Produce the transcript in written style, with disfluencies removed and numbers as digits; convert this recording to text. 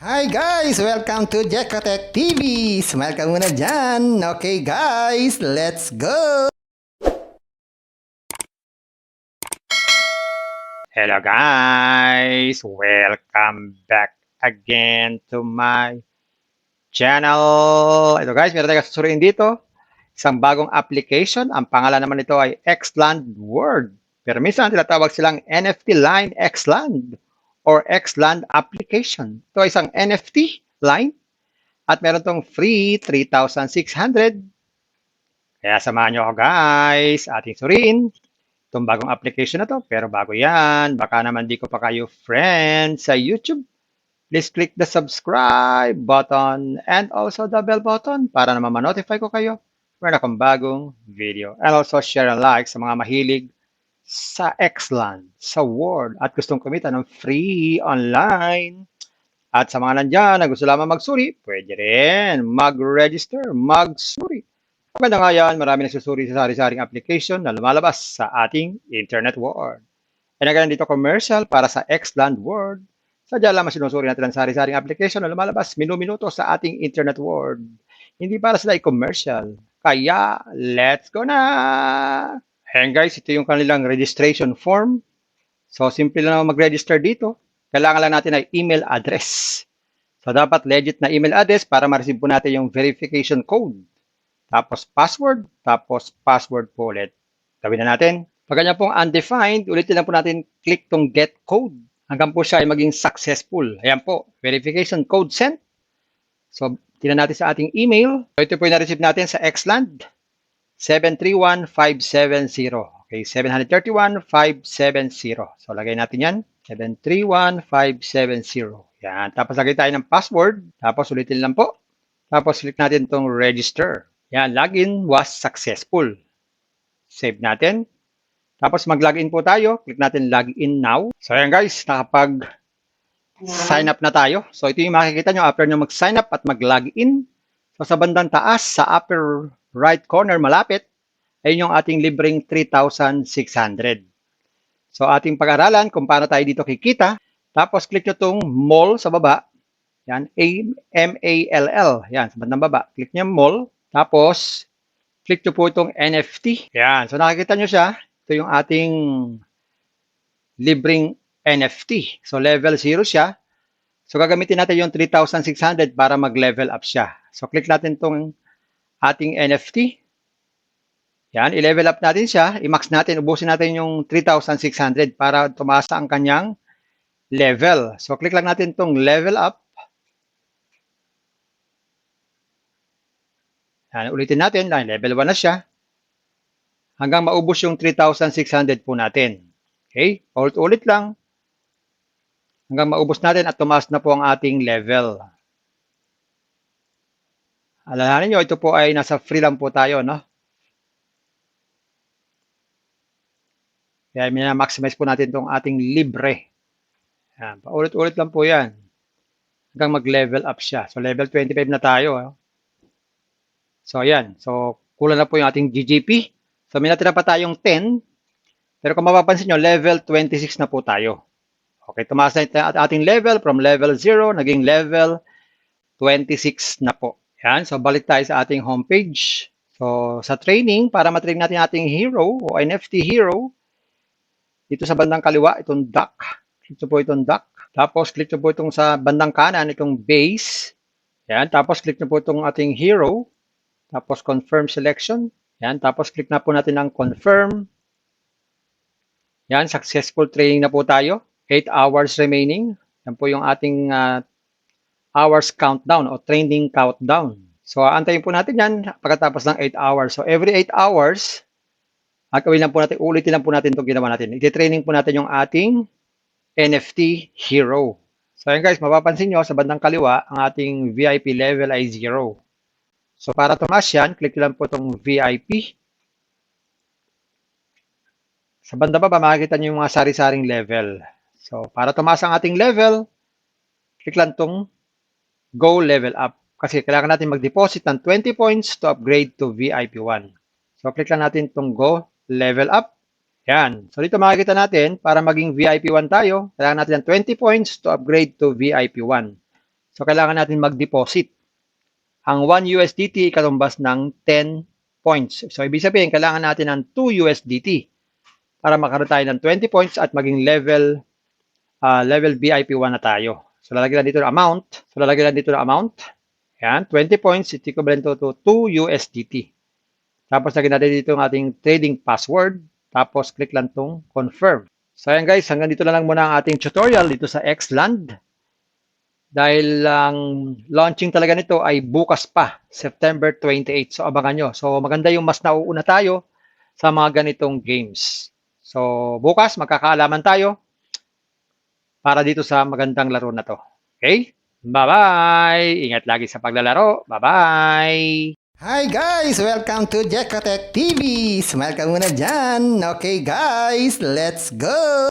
Hi guys! Welcome to Jekotech TV! Smile ka muna dyan! Okay guys, let's go! Hello guys! Welcome back again to my channel. Ito guys, meron tayong susuriin dito. Isang bagong application. Ang pangalan naman nito ay Xland World. Pero minsan tinatawag silang NFT Line Xland or Xland Application. Ito ay isang NFT line at meron tong free 3,600. Kaya samahan nyo ako guys, ating suriin itong bagong application na to. Pero bago yan, baka naman di ko pa kayo friend sa YouTube. Please click the subscribe button and also the bell button para naman ma-notify ko kayo meron akong bagong video. And also share and like sa mga mahilig sa Xland, sa Word at gustong kumita ng free online. At sa mga nandyan na gusto lamang magsuri, pwede rin mag-register, magsuri. Maganda nga yan, marami nagsusuri sa sari-saring application na lumalabas sa ating internet world. E na ganun dito commercial para sa Xland World. Sadya lamang sinusuri natin ang sari-saring application na lumalabas minu-minuto sa ating internet world. Hindi para sila i-commercial. Kaya, let's go na! Ayan guys, ito yung kanilang registration form. So, simple lang mag-register dito. Kailangan lang natin ay email address. So, dapat legit na email address para ma-receive po natin yung verification code. Tapos password po ulit. Gawin na natin. Pag ganyan pong undefined, ulitin lang po natin click tong get code hanggang po siya ay maging successful. Ayan po, verification code sent. So, tingnan natin sa ating email. So, ito po yung na-receive natin sa Xland. 731570. Okay, 731,570. So, lagay natin yan. 731,570. Yan. Tapos, lagay tayo ng password. Tapos, ulitin lang po. Tapos, click natin itong register. Yan, login was successful. Save natin. Tapos, mag-login po tayo. Click natin login now. So, yan guys, nakapag-sign up na tayo. So, ito yung makikita nyo after nyo mag-sign up at mag-login. So, sa bandang taas, sa upper right corner, malapit, ay yung ating libreng 3,600. So, ating pag-aralan kung paano tayo dito kikita. Tapos, click nyo itong mall sa baba. Yan, M-A-L-L. Yan, sa bandang baba. Click nyo mall. Tapos, click nyo po itong NFT. Yan, so nakikita nyo siya. Ito yung ating libreng NFT. So, level 0 siya. So, gagamitin natin yung 3,600 para mag-level up siya. So, click natin itong ating NFT. Yan, i-level up natin siya. I-max natin, ubusin natin yung 3,600 para tumasa ang kanyang level. So, click lang natin itong level up. Yan, ulitin natin. Level 1 na siya. Hanggang maubos yung 3,600 po natin. Okay? Ulit-ulit lang. Hanggang maubos natin at tumaas na po ang ating level. Alalahanin nyo, ito po ay nasa free lang po tayo, no? Kaya minamaximize po natin itong ating libre. Yan, paulit-ulit lang po yan. Hanggang mag-level up siya. So, level 25 na tayo. So, ayan. So, kulang na po yung ating GGP. So, may natira pa tayong 10. Pero kung mapapansin nyo, level 26 na po tayo. Okay, tumaas na ang ating level from level 0, naging level 26 na po. Yan. So, balik tayo sa ating homepage. So, sa training, para matrain natin ating hero o NFT hero, dito sa bandang kaliwa, itong duck. Click nyo po itong duck. Tapos, click nyo po itong sa bandang kanan, itong base. Yan. Tapos, click nyo po itong ating hero. Tapos, confirm selection. Yan. Tapos, click na po natin ang confirm. Yan. Successful training na po tayo. 8 hours remaining. Yan po yung ating hours countdown o training countdown. So, antayin po natin yan pagkatapos ng 8 hours. So, every 8 hours, ulitin lang po natin itong ginawa natin. I-training po natin yung ating NFT hero. So, ayan guys, mapapansin nyo sa bandang kaliwa, ang ating VIP level ay 0. So, para tumaas yan, click lang po itong VIP. Sa banda baba, makikita nyo yung mga sari-saring level. So, para tumaas ang ating level, click lang itong Go Level Up. Kasi kailangan natin mag-deposit ng 20 points to upgrade to VIP 1. So, click lang natin itong Go Level Up. Yan. So, dito makikita natin, para maging VIP 1 tayo, kailangan natin ng 20 points to upgrade to VIP 1. So, kailangan natin mag-deposit. Ang 1 USDT katumbas ng 10 points. So, ibig sabihin, kailangan natin ng 2 USDT para makaroon tayo ng 20 points at maging level VIP 1 na tayo. So, lalagyan dito ng amount. Yan, 20 points is equivalent to 2 USDT. Tapos, lagyan natin dito ang ating trading password. Tapos, click lang itong confirm. So, ayan guys, hanggang dito na lang muna ang ating tutorial dito sa Xland. Dahil ang launching talaga nito ay bukas pa, September 28. So, abangan nyo. So, maganda yung mas nauuna tayo sa mga ganitong games. So, bukas, magkakaalaman tayo para dito sa magandang laro na to. Okay? Bye-bye! Ingat lagi sa paglalaro. Bye-bye! Hi guys! Welcome to Jekatech TV! Smile ka muna dyan! Okay guys, let's go!